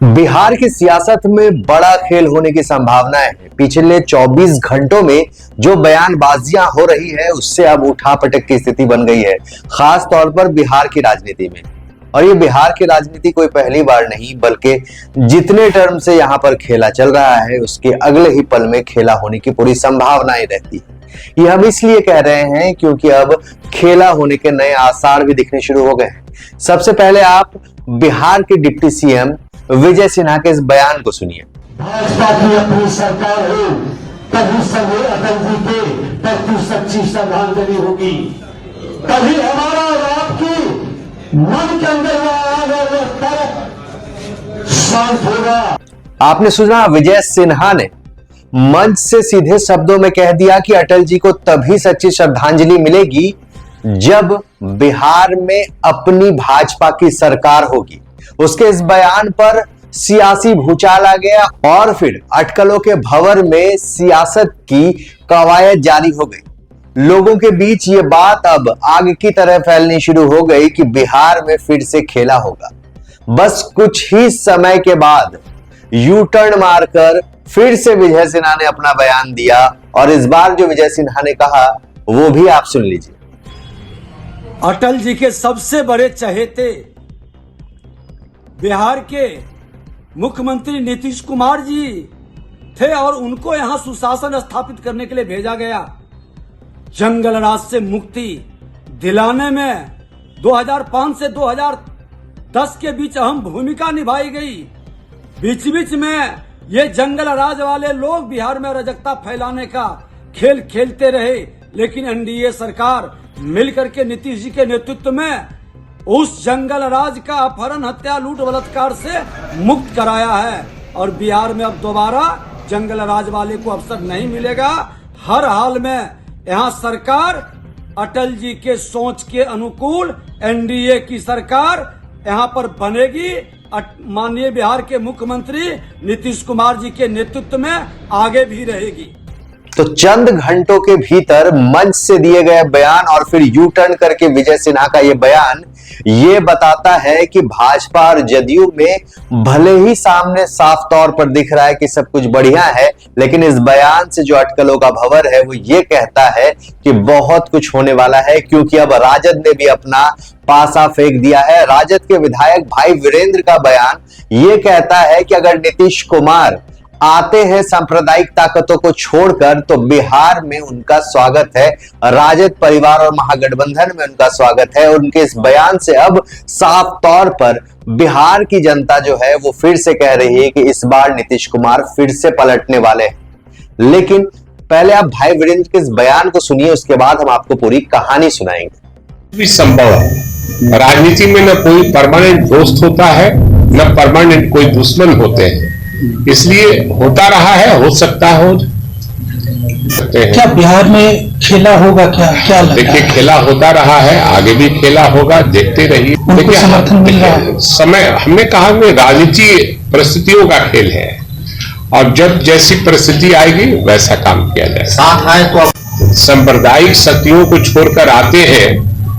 बिहार की सियासत में बड़ा खेल होने की संभावनाएं हैं। पिछले 24 घंटों में जो बयानबाजियां हो रही है उससे अब उठापटक की स्थिति बन गई है, खास तौर पर बिहार की राजनीति में। और ये बिहार की राजनीति कोई पहली बार नहीं, बल्कि जितने टर्म से यहाँ पर खेला चल रहा है उसके अगले ही पल में खेला होने की पूरी संभावनाएं रहती है। ये हम इसलिए कह रहे हैं क्योंकि अब खेला होने के नए आसार भी दिखने शुरू हो गए हैं। सबसे पहले आप बिहार के डिप्टी सीएम विजय सिन्हा के इस बयान को सुनिए। भाजपा की अपनी सरकार हो तभी सभी अटल जी के प्रति सच्ची श्रद्धांजलि होगी, तभी हमारा और आपकी मन के अंदर आग और फर्क शांत होगा। आपने सुना, विजय सिन्हा ने मंच से सीधे शब्दों में कह दिया कि अटल जी को तभी सच्ची श्रद्धांजलि मिलेगी जब बिहार में अपनी भाजपा की सरकार होगी। उसके इस बयान पर सियासी भूचाल आ गया और फिर अटकलों के भंवर में सियासत की कवायद जारी हो गई। लोगों के बीच ये बात अब आग की तरह फैलनी शुरू हो गई कि बिहार में फिर से खेला होगा। बस कुछ ही समय के बाद यू टर्न मारकर फिर से विजय सिन्हा ने अपना बयान दिया और इस बार जो विजय सिन्हा ने कहा वो भी आप सुन लीजिए। अटल जी के सबसे बड़े चहेते बिहार के मुख्यमंत्री नीतीश कुमार जी थे और उनको यहां सुशासन स्थापित करने के लिए भेजा गया। जंगल राज से मुक्ति दिलाने में 2005 से 2010 के बीच अहम भूमिका निभाई गई। बीच बीच में ये जंगल राज वाले लोग बिहार में अराजकता फैलाने का खेल खेलते रहे, लेकिन एनडीए सरकार मिलकर के नीतीश जी के नेतृत्व में उस जंगल राज का अपहरण, हत्या, लूट, बलात्कार से मुक्त कराया है। और बिहार में अब दोबारा जंगल राज वाले को अवसर नहीं मिलेगा। हर हाल में यहाँ सरकार अटल जी के सोच के अनुकूल एनडीए की सरकार यहाँ पर बनेगी। माननीय बिहार के मुख्यमंत्री नीतीश कुमार जी के नेतृत्व में आगे भी रहेगी। तो चंद घंटों के भीतर मंच से दिए गए बयान और फिर यू टर्न करके विजय सिन्हा का यह बयान ये बताता है कि भाजपा और जदयू में भले ही सामने साफ तौर पर दिख रहा है कि सब कुछ बढ़िया है, लेकिन इस बयान से जो अटकलों का भंवर है वो ये कहता है कि बहुत कुछ होने वाला है, क्योंकि अब राजद ने भी अपना पासा फेंक दिया है। राजद के विधायक भाई वीरेंद्र का बयान ये कहता है कि अगर नीतीश कुमार आते हैं सांप्रदायिक ताकतों को छोड़कर तो बिहार में उनका स्वागत है, राजद परिवार और महागठबंधन में उनका स्वागत है। उनके इस बयान से अब साफ तौर पर बिहार की जनता जो है वो फिर से कह रही है कि इस बार नीतीश कुमार फिर से पलटने वाले हैं। लेकिन पहले आप भाई वीरेंद्र के इस बयान को सुनिए, उसके बाद हम आपको पूरी कहानी सुनाएंगे। भी संभव है, राजनीति में न कोई परमानेंट दोस्त होता है न परमानेंट कोई दुश्मन होते हैं, इसलिए होता रहा है, हो सकता हो सकते हैं। क्या बिहार में खेला होगा? क्या देखिए, खेला होता रहा है, आगे भी खेला होगा, देखते रहिए। देखिए, समर्थन मिल रहा है। समय हमने कहा कि राजनीति परिस्थितियों का खेल है और जब जैसी परिस्थिति आएगी वैसा काम किया जाए। साथ आए तो सांप्रदायिक शक्तियों को छोड़कर आते हैं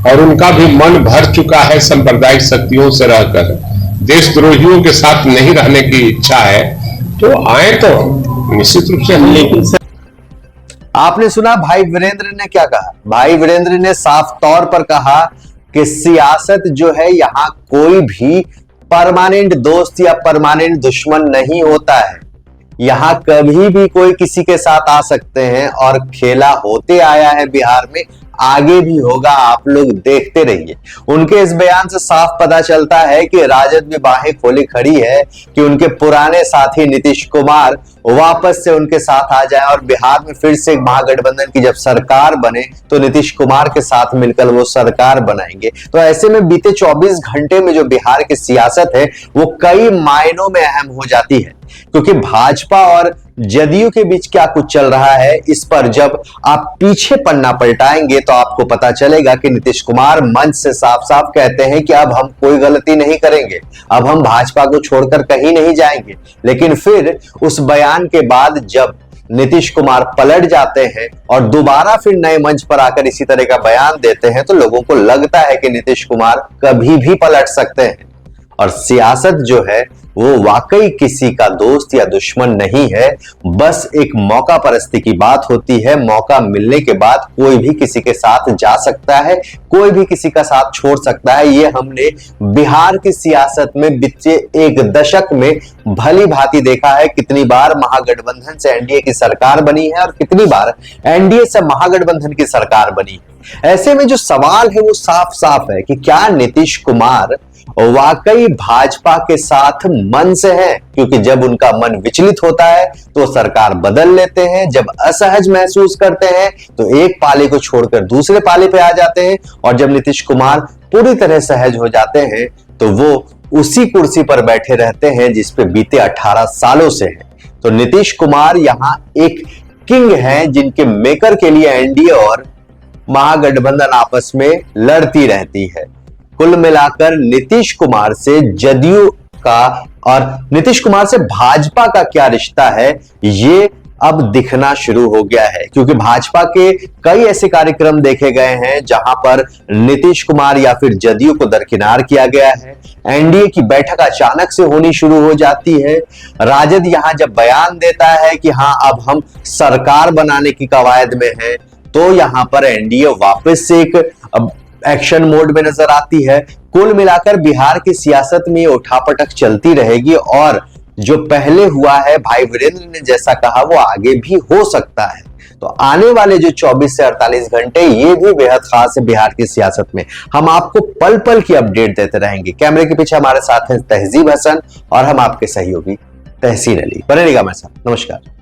और उनका भी मन भर चुका है सांप्रदायिक शक्तियों से रहकर, देशद्रोहियों के साथ नहीं रहने की इच्छा है, तो आए तो निश्चित रूप से। लेकिन आपने सुना भाई वीरेंद्र ने क्या कहा। भाई वीरेंद्र ने साफ तौर पर कहा कि सियासत जो है यहाँ कोई भी परमानेंट दोस्त या परमानेंट दुश्मन नहीं होता है। यहाँ कभी भी कोई किसी के साथ आ सकते हैं और खेला होते आया है बिहार में, आगे भी होगा, आप लोग देखते रहिए। उनके इस बयान से साफ पता चलता है कि राजद भी बाहें खोली खड़ी है कि उनके पुराने साथी नीतीश कुमार वापस से उनके साथ आ जाए और बिहार में फिर से महागठबंधन की जब सरकार बने तो नीतीश कुमार के साथ मिलकर वो सरकार बनाएंगे। तो ऐसे में बीते 24 घंटे में जो बिहार की सियासत है वो कई मायनों में अहम हो जाती है, क्योंकि भाजपा और जदयू के बीच क्या कुछ चल रहा है इस पर जब आप पीछे पन्ना पलटाएंगे तो आपको पता चलेगा कि नीतीश कुमार मंच से साफ साफ कहते हैं कि अब हम कोई गलती नहीं करेंगे, अब हम भाजपा को छोड़कर कहीं नहीं जाएंगे। लेकिन फिर उस बयान के बाद जब नीतीश कुमार पलट जाते हैं और दोबारा फिर नए मंच पर आकर इसी तरह का बयान देते हैं तो लोगों को लगता है कि नीतीश कुमार कभी भी पलट सकते हैं। और सियासत जो है वो वाकई किसी का दोस्त या दुश्मन नहीं है, बस एक मौका परस्ती की बात होती है। मौका मिलने के बाद कोई भी किसी के साथ जा सकता है, कोई भी किसी का साथ छोड़ सकता है। ये हमने बिहार की सियासत में बीते एक दशक में भली भांति देखा है। कितनी बार महागठबंधन से एनडीए की सरकार बनी है और कितनी बार एनडीए से महागठबंधन की सरकार बनी है। ऐसे में जो सवाल है वो साफ साफ है कि क्या नीतीश कुमार वाकई भाजपा के साथ मन से है, क्योंकि जब उनका मन विचलित होता है तो सरकार बदल लेते हैं, जब असहज महसूस करते हैं तो एक पाले को छोड़कर दूसरे पाले पे आ जाते हैं, और जब नीतीश कुमार पूरी तरह सहज हो जाते हैं तो वो उसी कुर्सी पर बैठे रहते हैं जिस पे बीते 18 सालों से है। तो नीतीश कुमार यहां एक किंग है जिनके मेकर के लिए एनडीए और महागठबंधन आपस में लड़ती रहती है। कुल मिलाकर नीतीश कुमार से जदयू का और नीतीश कुमार से भाजपा का क्या रिश्ता है, ये अब दिखना शुरू हो गया है, क्योंकि भाजपा के कई ऐसे कार्यक्रम देखे गए हैं जहां पर नीतीश कुमार या फिर जदयू को दरकिनार किया गया है। एनडीए की बैठक अचानक से होनी शुरू हो जाती है। राजद यहां जब बयान देता है कि हां अब हम सरकार बनाने की कवायद में हैं, तो यहां पर एनडीए वापस से एक एक्शन मोड में नजर आती है। कुल मिलाकर बिहार की सियासत में उठापटक चलती रहेगी, और जो पहले हुआ है भाई वीरेंद्र ने जैसा कहा वो आगे भी हो सकता है। तो आने वाले जो 24 से 48 घंटे ये भी बेहद खास है बिहार की सियासत में। हम आपको पल पल की अपडेट देते रहेंगे। कैमरे के पीछे हमारे साथ हैं तहजीब हसन और हम आपके सहयोगी तहसीन अली। बने रहिएगा मेरे साथ। नमस्कार।